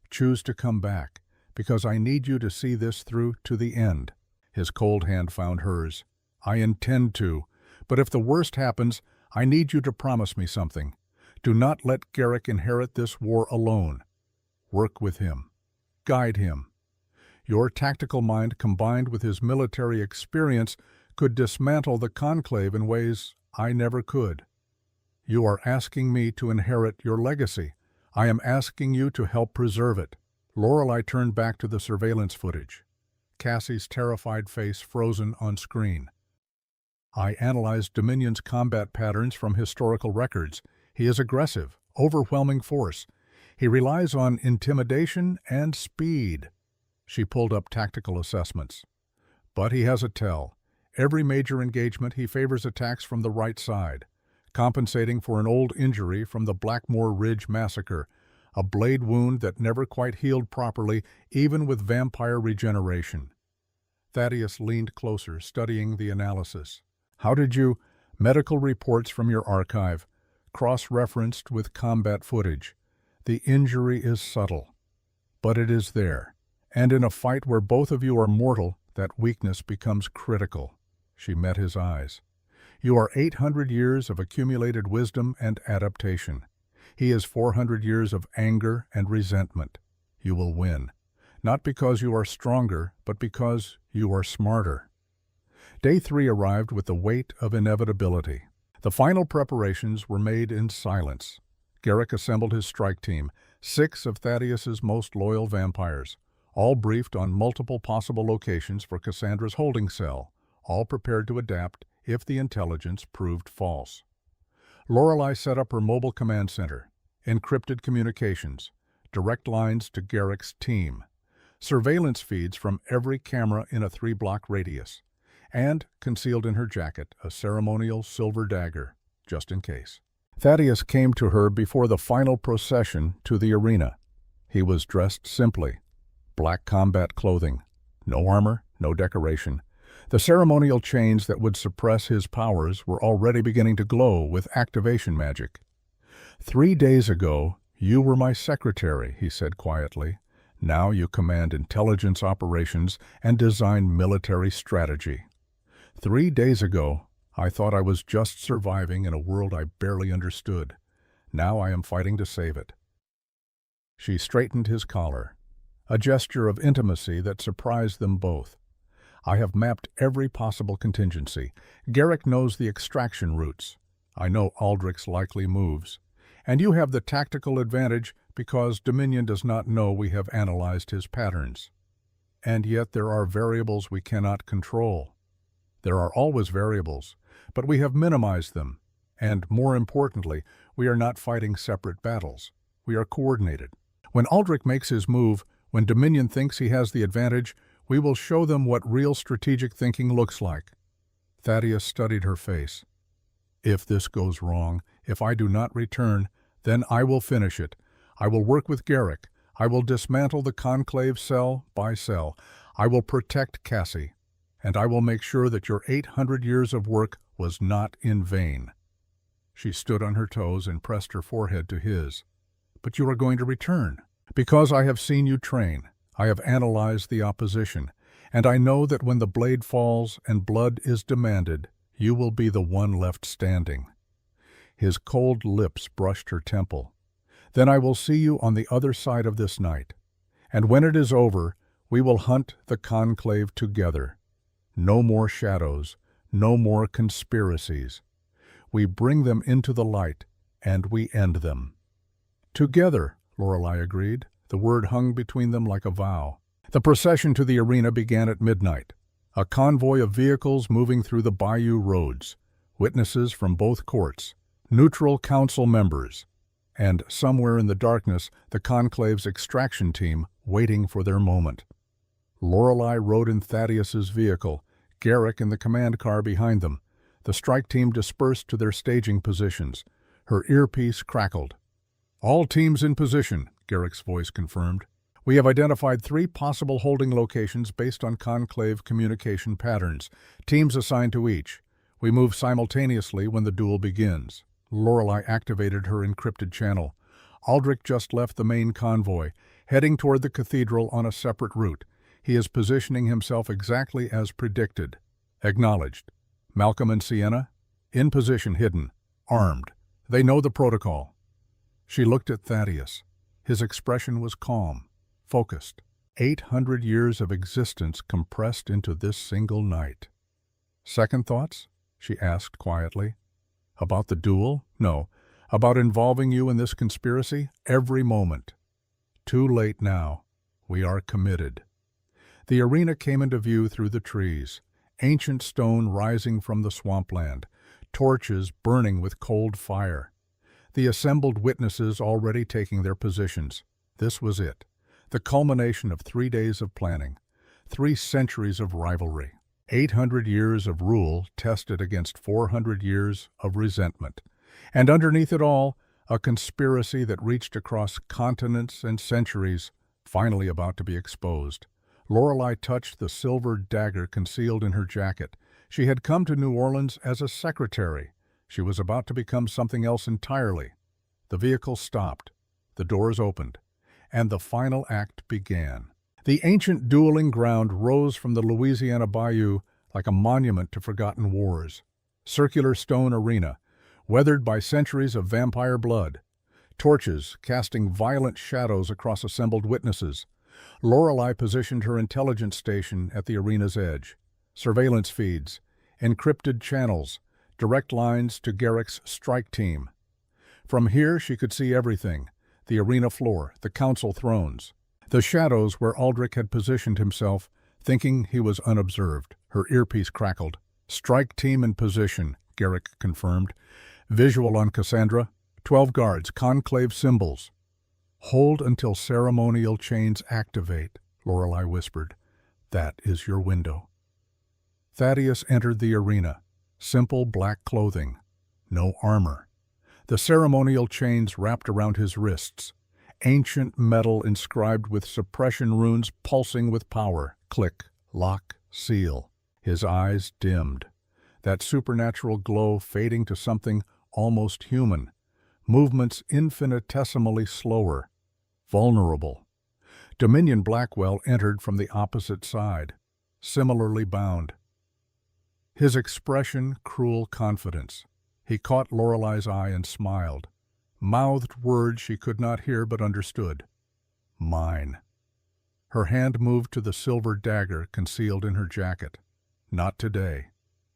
Choose to come back, because I need you to see this through to the end." His cold hand found hers. "I intend to, but if the worst happens, I need you to promise me something. Do not let Garrick inherit this war alone. Work with him. Guide him. Your tactical mind combined with his military experience could dismantle the conclave in ways I never could. You are asking me to inherit your legacy. I am asking you to help preserve it." Lorelei turned back to the surveillance footage, Cassie's terrified face frozen on screen. "I analyzed Dominion's combat patterns from historical records. He is aggressive, overwhelming force. He relies on intimidation and speed." She pulled up tactical assessments. "But he has a tell. Every major engagement he favors attacks from the right side, compensating for an old injury from the Blackmore Ridge massacre, a blade wound that never quite healed properly, even with vampire regeneration." Thaddeus leaned closer, studying the analysis. "How did you—" "Medical reports from your archive, cross-referenced with combat footage. The injury is subtle, but it is there. And in a fight where both of you are mortal, that weakness becomes critical." She met his eyes. "You are 800 years of accumulated wisdom and adaptation. He is 400 years of anger and resentment. You will win, not because you are stronger, but because you are smarter." Day 3 arrived with the weight of inevitability. The final preparations were made in silence. Garrick assembled his strike team, 6 of Thaddeus's most loyal vampires, all briefed on multiple possible locations for Cassandra's holding cell, all prepared to adapt if the intelligence proved false. Lorelei set up her mobile command center, encrypted communications, direct lines to Garrick's team, surveillance feeds from every camera in a 3-block radius, and, concealed in her jacket, a ceremonial silver dagger, just in case. Thaddeus came to her before the final procession to the arena. He was dressed simply, black combat clothing, no armor, no decoration. The ceremonial chains that would suppress his powers were already beginning to glow with activation magic. "3 days ago, you were my secretary," he said quietly. "Now you command intelligence operations and design military strategy. 3 days ago, I thought I was just surviving in a world I barely understood. Now I am fighting to save it." She straightened his collar, a gesture of intimacy that surprised them both. I have mapped every possible contingency. Garrick knows the extraction routes. I know Aldrich's likely moves. And you have the tactical advantage because Dominion does not know we have analyzed his patterns. And yet there are variables we cannot control. There are always variables, but we have minimized them. And more importantly, we are not fighting separate battles. We are coordinated. When Aldrich makes his move, when Dominion thinks he has the advantage, we will show them what real strategic thinking looks like. Thaddeus studied her face. If this goes wrong, if I do not return, then I will finish it. I will work with Garrick. I will dismantle the Conclave cell by cell. I will protect Cassie. And I will make sure that your 800 years of work was not in vain. She stood on her toes and pressed her forehead to his. But you are going to return. Because I have seen you train. I have analyzed the opposition. And I know that when the blade falls and blood is demanded, you will be the one left standing. His cold lips brushed her temple. Then I will see you on the other side of this night. And when it is over, we will hunt the Conclave together. No more shadows, no more conspiracies. We bring them into the light, and we end them. Together, Lorelei agreed. The word hung between them like a vow. The procession to the arena began at midnight. A convoy of vehicles moving through the bayou roads, witnesses from both courts, neutral council members, and somewhere in the darkness, the Conclave's extraction team waiting for their moment. Lorelei rode in Thaddeus's vehicle, Garrick in the command car behind them. The strike team dispersed to their staging positions. Her earpiece crackled. All teams in position, Garrick's voice confirmed. We have identified 3 possible holding locations based on Conclave communication patterns, teams assigned to each. We move simultaneously when the duel begins. Lorelei activated her encrypted channel. Aldrich just left the main convoy, heading toward the cathedral on a separate route. He is positioning himself exactly as predicted. Acknowledged. Malcolm and Sienna? In position, hidden. Armed. They know the protocol. She looked at Thaddeus. His expression was calm, focused. 800 years of existence compressed into this single night. Second thoughts? She asked quietly. About the duel? No. About involving you in this conspiracy? Every moment. Too late now. We are committed. The arena came into view through the trees, ancient stone rising from the swampland, torches burning with cold fire. The assembled witnesses already taking their positions. This was it, the culmination of 3 days of planning, 3 centuries of rivalry. 800 years of rule tested against 400 years of resentment. And underneath it all, a conspiracy that reached across continents and centuries, finally about to be exposed. Lorelei touched the silver dagger concealed in her jacket. She had come to New Orleans as a secretary. She was about to become something else entirely. The vehicle stopped. The doors opened. And the final act began. The ancient dueling ground rose from the Louisiana bayou like a monument to forgotten wars. Circular stone arena, weathered by centuries of vampire blood. Torches casting violent shadows across assembled witnesses. Lorelei positioned her intelligence station at the arena's edge. Surveillance feeds, encrypted channels, direct lines to Garrick's strike team. From here she could see everything, the arena floor, the council thrones. The shadows where Aldrich had positioned himself, thinking he was unobserved. Her earpiece crackled. Strike team in position, Garrick confirmed. Visual on Cassandra. 12 guards, conclave symbols. Hold until ceremonial chains activate, Lorelei whispered. That is your window. Thaddeus entered the arena. Simple black clothing. No armor. The ceremonial chains wrapped around his wrists. Ancient metal inscribed with suppression runes pulsing with power. Click, lock, seal. His eyes dimmed. That supernatural glow fading to something almost human. Movements infinitesimally slower. Vulnerable. Dominion Blackwell entered from the opposite side. Similarly bound. His expression cruel confidence. He caught Lorelei's eye and smiled. Mouthed words she could not hear but understood. Mine. Her hand moved to the silver dagger concealed in her jacket. Not today.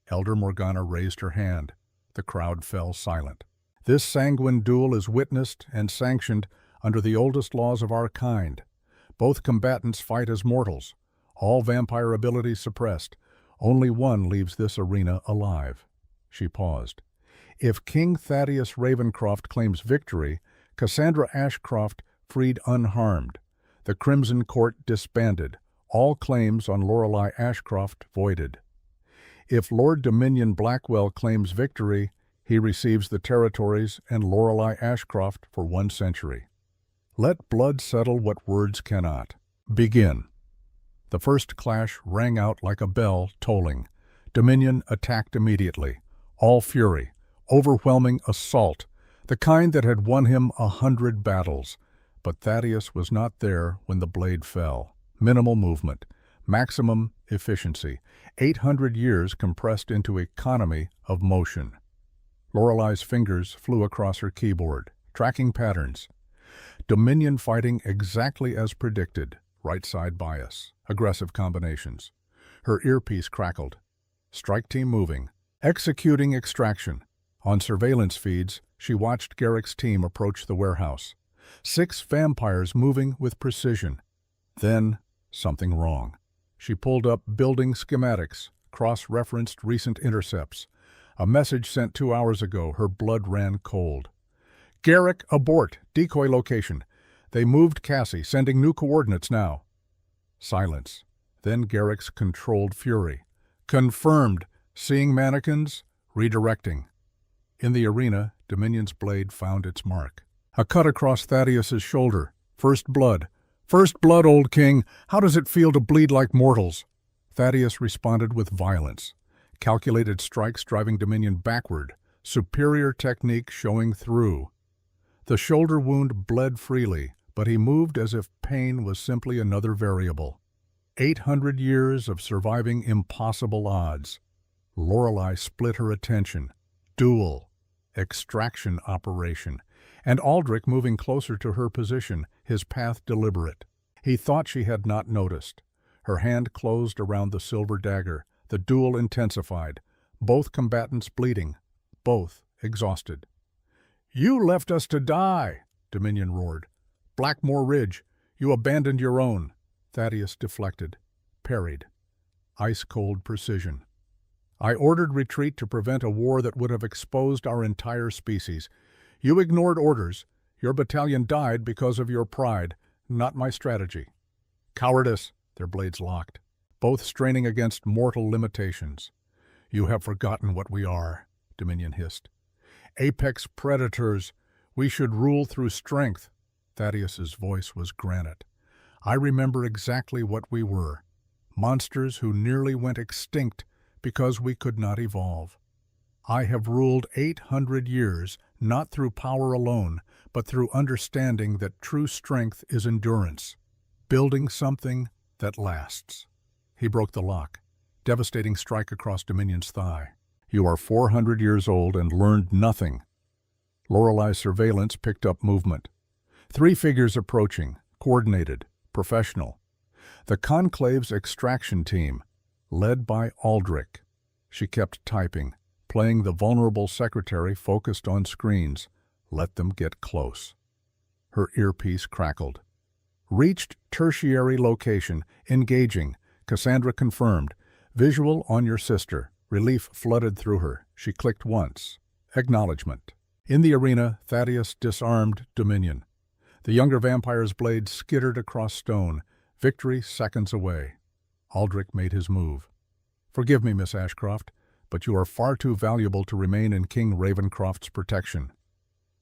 Elder Morgana raised her hand. The crowd fell silent. This sanguine duel is witnessed and sanctioned under the oldest laws of our kind. Both combatants fight as mortals. All vampire abilities suppressed. Only one leaves this arena alive. She paused. If King Thaddeus Ravencroft claims victory, Cassandra Ashcroft freed unharmed. The Crimson Court disbanded. All claims on Lorelei Ashcroft voided. If Lord Dominion Blackwell claims victory, he receives the territories and Lorelei Ashcroft for 1 century. Let blood settle what words cannot. Begin. The first clash rang out like a bell tolling. Dominion attacked immediately. All fury. Overwhelming assault. The kind that had won him 100 battles. But Thaddeus was not there when the blade fell. Minimal movement. Maximum efficiency. 800 years compressed into economy of motion. Lorelei's fingers flew across her keyboard, tracking patterns. Dominion fighting exactly as predicted. Right side bias. Aggressive combinations. Her earpiece crackled. Strike team moving. Executing extraction. On surveillance feeds, she watched Garrick's team approach the warehouse. 6 vampires moving with precision. Then, something wrong. She pulled up building schematics, cross-referenced recent intercepts. A message sent 2 hours ago, her blood ran cold. Garrick, abort, decoy location. They moved Cassie, sending new coordinates now. Silence. Then Garrick's controlled fury. Confirmed. Seeing mannequins, redirecting. In the arena, Dominion's blade found its mark. A cut across Thaddeus's shoulder. First blood. First blood, old king. How does it feel to bleed like mortals? Thaddeus responded with violence. Calculated strikes driving Dominion backward. Superior technique showing through. The shoulder wound bled freely, but he moved as if pain was simply another variable. 800 years of surviving impossible odds. Lorelei split her attention. Duel. Extraction operation. And Aldrich moving closer to her position, his path deliberate. He thought she had not noticed. Her hand closed around the silver dagger. The duel intensified. Both combatants bleeding. Both exhausted. You left us to die, Dominion roared. Blackmore Ridge, you abandoned your own. Thaddeus deflected. Parried. Ice-cold precision. I ordered retreat to prevent a war that would have exposed our entire species. You ignored orders. Your battalion died because of your pride, not my strategy. Cowardice, their blades locked, both straining against mortal limitations. You have forgotten what we are, Dominion hissed. Apex predators. We should rule through strength. Thaddeus's voice was granite. I remember exactly what we were. Monsters who nearly went extinct because we could not evolve. I have ruled 800 years, not through power alone, but through understanding that true strength is endurance, building something that lasts. He broke the lock. Devastating strike across Dominion's thigh. You are 400 years old and learned nothing. Lorelei's surveillance picked up movement. 3 figures approaching, coordinated, professional. The Conclave's extraction team, led by Aldrich. She kept typing, playing the vulnerable secretary focused on screens. Let them get close. Her earpiece crackled. Reached tertiary location, engaging. Cassandra confirmed. Visual on your sister. Relief flooded through her. She clicked once. Acknowledgement. In the arena, Thaddeus disarmed Dominion. The younger vampire's blade skittered across stone. Victory seconds away. Aldrich made his move. Forgive me, Miss Ashcroft, but you are far too valuable to remain in King Ravencroft's protection.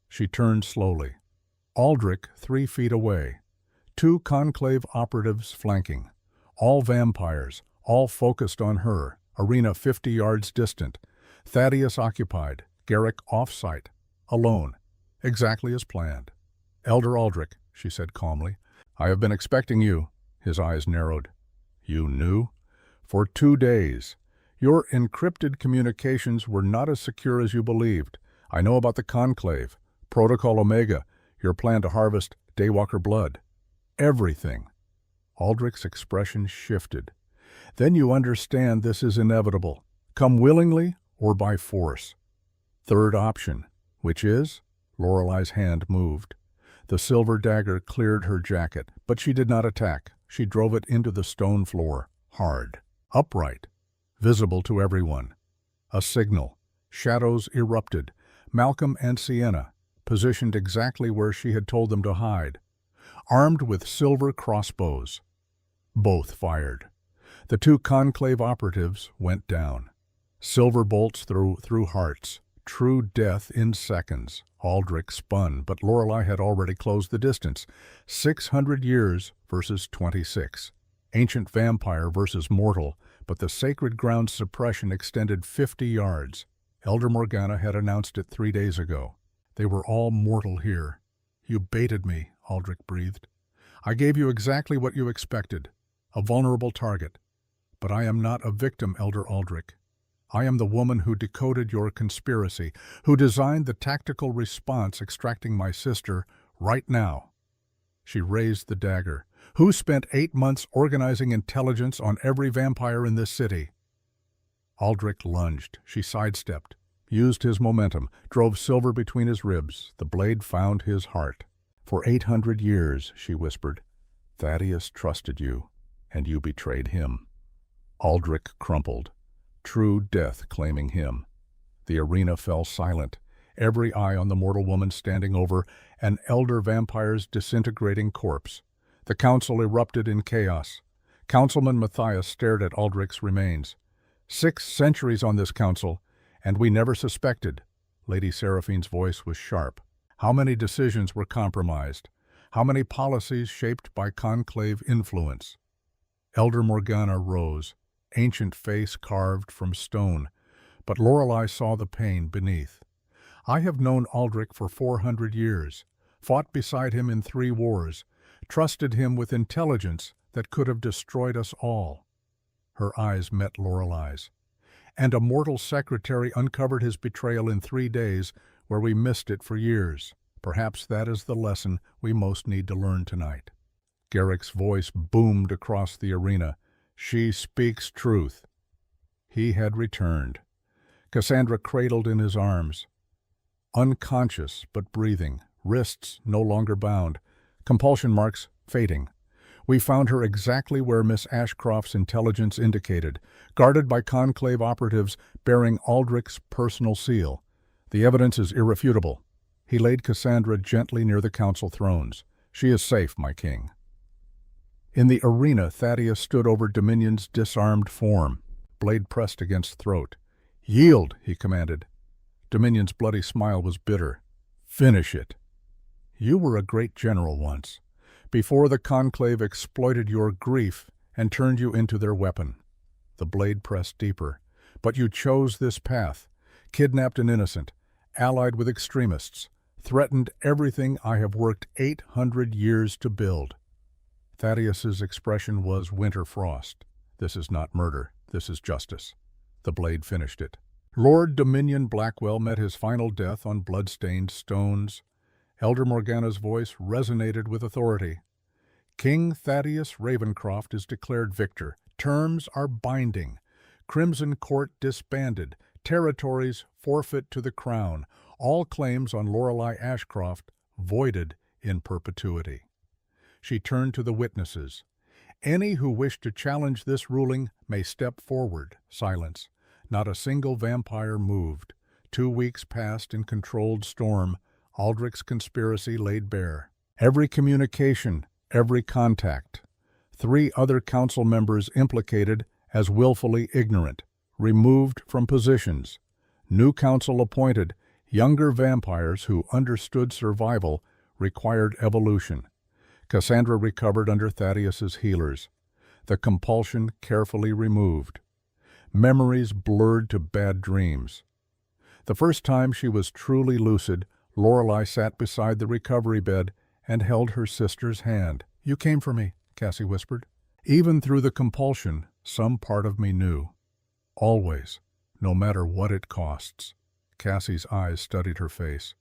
She turned slowly. Aldrich 3 feet away. 2 Conclave operatives flanking. All vampires, all focused on her. Arena 50 yards distant. Thaddeus occupied. Garrick off-site. Alone. Exactly as planned. Elder Aldrich, she said calmly, I have been expecting you. His eyes narrowed. You knew? For 2 days. Your encrypted communications were not as secure as you believed. I know about the Conclave, Protocol Omega, your plan to harvest Daywalker blood. Everything. Aldrich's expression shifted. Then you understand this is inevitable. Come willingly or by force. Third option, which is? Lorelei's hand moved. The silver dagger cleared her jacket, but she did not attack. She drove it into the stone floor, hard, upright, visible to everyone. A signal. Shadows erupted. Malcolm and Sienna, positioned exactly where she had told them to hide, armed with silver crossbows. Both fired. The two conclave operatives went down. Silver bolts through hearts. True death in seconds. Aldrich spun, but Lorelei had already closed the distance. 600 years versus 26. Ancient vampire versus mortal, but the sacred ground's suppression extended 50 yards. Elder Morgana had announced it 3 days ago. They were all mortal here. You baited me, Aldrich breathed. I gave you exactly what you expected, a vulnerable target. But I am not a victim, Elder Aldrich. I am the woman who decoded your conspiracy, who designed the tactical response extracting my sister right now. She raised the dagger. Who spent 8 months organizing intelligence on every vampire in this city? Aldrich lunged. She sidestepped, used his momentum, drove silver between his ribs. The blade found his heart. For 800 years, she whispered, Thaddeus trusted you, and you betrayed him. Aldrich crumpled. True death claiming him. The arena fell silent, every eye on the mortal woman standing over an elder vampire's disintegrating corpse. The council erupted in chaos. Councilman Matthias stared at Aldrich's remains. 6 centuries on this council, and we never suspected. Lady Seraphine's voice was sharp. How many decisions were compromised? How many policies shaped by conclave influence? Elder Morgana rose, ancient face carved from stone, but Lorelei saw the pain beneath. I have known Aldrich for 400 years, fought beside him in 3 wars, trusted him with intelligence that could have destroyed us all. Her eyes met Lorelei's. And a mortal secretary uncovered his betrayal in 3 days, where we missed it for years. Perhaps that is the lesson we most need to learn tonight. Garrick's voice boomed across the arena. She speaks truth. He had returned. Cassandra cradled in his arms. Unconscious but breathing, wrists no longer bound, compulsion marks fading. We found her exactly where Miss Ashcroft's intelligence indicated, guarded by conclave operatives bearing Aldrich's personal seal. The evidence is irrefutable. He laid Cassandra gently near the council thrones. She is safe, my king. In the arena, Thaddeus stood over Dominion's disarmed form, blade pressed against throat. Yield, he commanded. Dominion's bloody smile was bitter. Finish it. You were a great general once, before the conclave exploited your grief and turned you into their weapon. The blade pressed deeper. But you chose this path, kidnapped an innocent, allied with extremists, threatened everything I have worked 800 years to build. Thaddeus's expression was winter frost. This is not murder. This is justice. The blade finished it. Lord Dominion Blackwell met his final death on blood-stained stones. Elder Morgana's voice resonated with authority. King Thaddeus Ravencroft is declared victor. Terms are binding. Crimson Court disbanded. Territories forfeit to the crown. All claims on Lorelei Ashcroft voided in perpetuity. She turned to the witnesses. Any who wish to challenge this ruling may step forward. Silence. Not a single vampire moved. 2 weeks passed in controlled storm. Aldrich's conspiracy laid bare. Every communication, every contact. 3 other council members implicated as willfully ignorant, removed from positions. New council appointed. Younger vampires who understood survival required evolution. Cassandra recovered under Thaddeus's healers. The compulsion carefully removed. Memories blurred to bad dreams. The first time she was truly lucid, Lorelei sat beside the recovery bed and held her sister's hand. You came for me, Cassie whispered. Even through the compulsion, some part of me knew. Always, no matter what it costs. Cassie's eyes studied her face.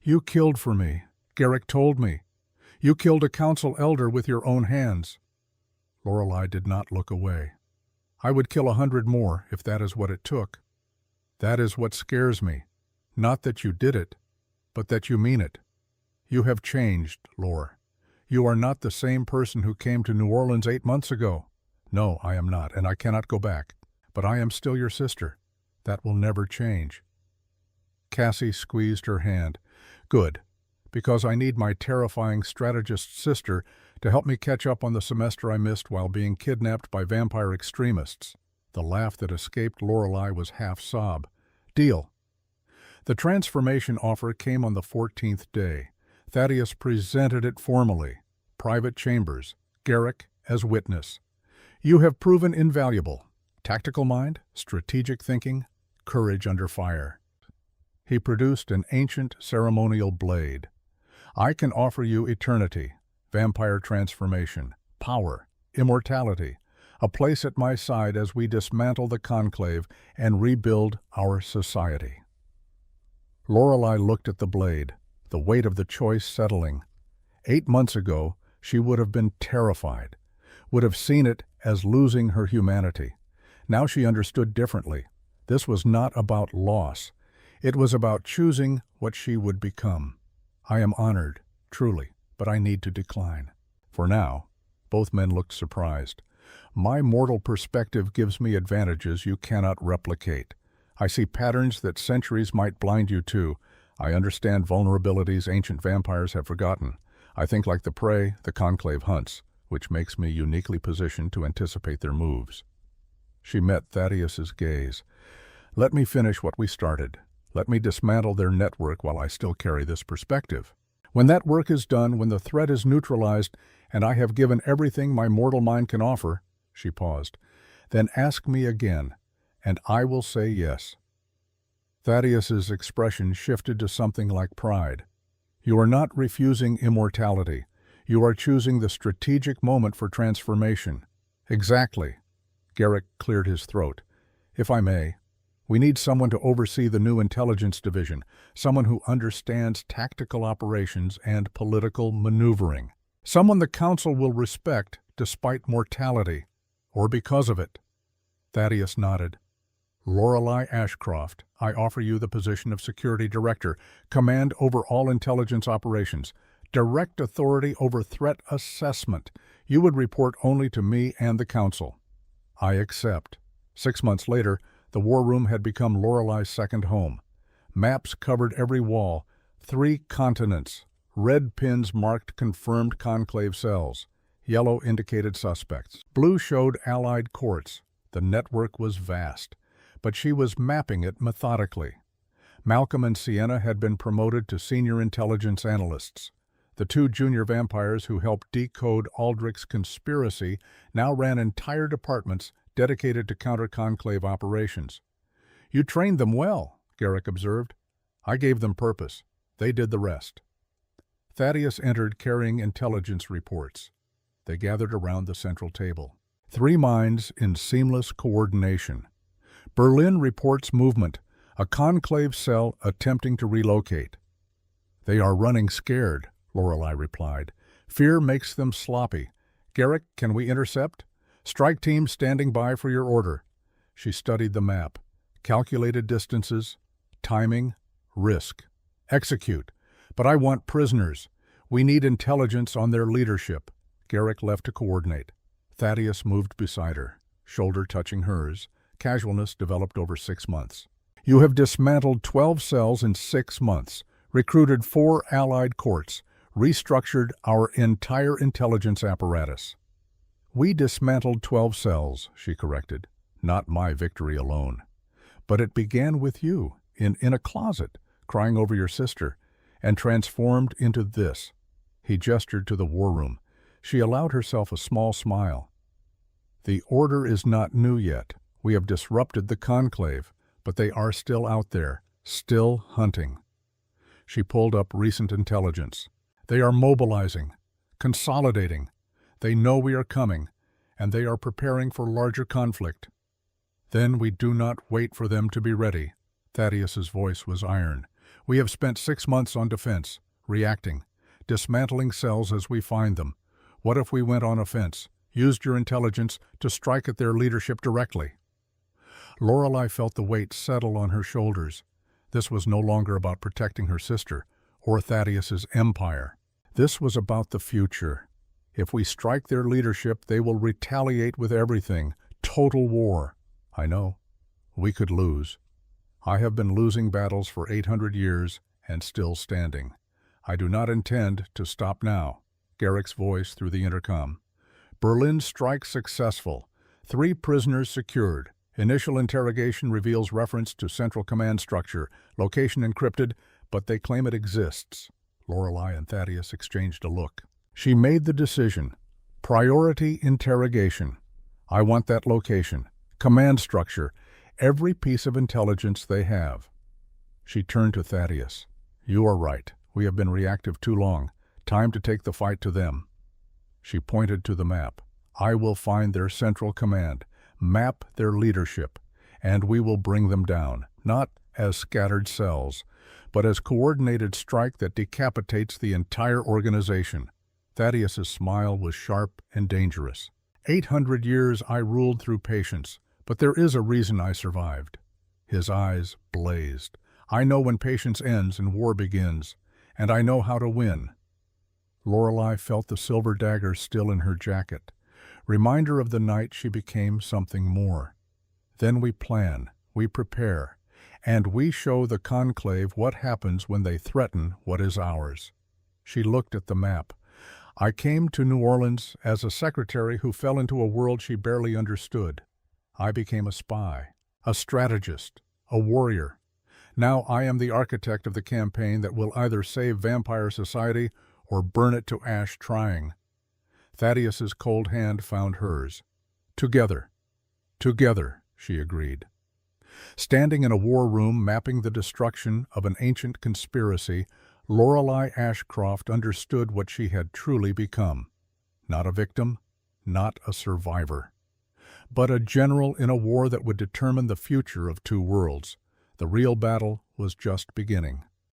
You killed for me. Garrick told me. You killed a council elder with your own hands. Lorelei did not look away. I would kill 100 more if that is what it took. That is what scares me. Not that you did it, but that you mean it. You have changed, Lore. You are not the same person who came to New Orleans 8 months ago. No, I am not, and I cannot go back. But I am still your sister. That will never change. Cassie squeezed her hand. Good, because I need my terrifying strategist sister to help me catch up on the semester I missed while being kidnapped by vampire extremists. The laugh that escaped Lorelei was half-sob. Deal. The transformation offer came on the 14th day. Thaddeus presented it formally. Private chambers. Garrick as witness. You have proven invaluable. Tactical mind, strategic thinking, courage under fire. He produced an ancient ceremonial blade. I can offer you eternity, vampire transformation, power, immortality, a place at my side as we dismantle the conclave and rebuild our society. Lorelei looked at the blade, the weight of the choice settling. 8 months ago, she would have been terrified, would have seen it as losing her humanity. Now she understood differently. This was not about loss. It was about choosing what she would become. I am honored, truly, but I need to decline. For now, both men looked surprised. My mortal perspective gives me advantages you cannot replicate. I see patterns that centuries might blind you to. I understand vulnerabilities ancient vampires have forgotten. I think like the prey the conclave hunts, which makes me uniquely positioned to anticipate their moves. She met Thaddeus's gaze. Let me finish what we started. Let me dismantle their network while I still carry this perspective. When that work is done, when the threat is neutralized, and I have given everything my mortal mind can offer, she paused, then ask me again, and I will say yes. Thaddeus's expression shifted to something like pride. You are not refusing immortality. You are choosing the strategic moment for transformation. Exactly. Garrick cleared his throat. If I may, we need someone to oversee the new intelligence division, someone who understands tactical operations and political maneuvering. Someone the Council will respect despite mortality, or because of it. Thaddeus nodded. Lorelei Ashcroft, I offer you the position of Security Director, command over all intelligence operations, direct authority over threat assessment. You would report only to me and the Council. I accept. 6 months later, the war room had become Lorelei's second home. Maps covered every wall, 3 continents. Red pins marked confirmed conclave cells. Yellow indicated suspects. Blue showed allied courts. The network was vast, but she was mapping it methodically. Malcolm and Sienna had been promoted to senior intelligence analysts. The 2 junior vampires who helped decode Aldrich's conspiracy now ran entire departments dedicated to counter-conclave operations. You trained them well, Garrick observed. I gave them purpose. They did the rest. Thaddeus entered carrying intelligence reports. They gathered around the central table. 3 minds in seamless coordination. Berlin reports movement, a conclave cell attempting to relocate. They are running scared, Lorelei replied. Fear makes them sloppy. Garrick, can we intercept? Strike team standing by for your order. She studied the map, calculated distances, timing, risk. Execute. But I want prisoners. We need intelligence on their leadership. Garrick left to coordinate. Thaddeus moved beside her, shoulder touching hers. Casualness developed over 6 months. You have dismantled 12 cells in 6 months, recruited 4 allied courts, restructured our entire intelligence apparatus. We dismantled 12 cells, she corrected. Not my victory alone. But it began with you, in a closet, crying over your sister, and transformed into this. He gestured to the war room. She allowed herself a small smile. The order is not new yet. We have disrupted the conclave, but they are still out there, still hunting. She pulled up recent intelligence. They are mobilizing, consolidating. They know we are coming, and they are preparing for larger conflict. Then we do not wait for them to be ready. Thaddeus's voice was iron. We have spent 6 months on defense, reacting, dismantling cells as we find them. What if we went on offense? used your intelligence to strike at their leadership directly. Lorelei felt the weight settle on her shoulders. This was no longer about protecting her sister or Thaddeus's empire. This was about the future. If we strike their leadership, they will retaliate with everything. Total war. I know. We could lose. I have been losing battles for 800 years and still standing. I do not intend to stop now. Garrick's voice through the intercom. Berlin strike successful. 3 prisoners secured. Initial interrogation reveals reference to Central Command structure. Location encrypted, but they claim it exists. Lorelei and Thaddeus exchanged a look. She made the decision. Priority interrogation. I want that location. Command structure. Every piece of intelligence they have. She turned to Thaddeus. You are right. We have been reactive too long. Time to take the fight to them. She pointed to the map. I will find their central command, map their leadership, and we will bring them down, not as scattered cells, but as coordinated strike that decapitates the entire organization. Thaddeus's smile was sharp and dangerous. 800 years I ruled through patience, but there is a reason I survived. His eyes blazed. I know when patience ends and war begins, and I know how to win. Lorelei felt the silver dagger still in her jacket, reminder of the night she became something more. Then we plan, we prepare, and we show the conclave what happens when they threaten what is ours. She looked at the map. I came to New Orleans as a secretary who fell into a world she barely understood. I became a spy, a strategist, a warrior. Now I am the architect of the campaign that will either save vampire society or burn it to ash trying. Thaddeus's cold hand found hers. Together, she agreed. Standing in a war room mapping the destruction of an ancient conspiracy, Lorelei Ashcroft understood what she had truly become. Not a victim, not a survivor, but a general in a war that would determine the future of 2 worlds. The real battle was just beginning.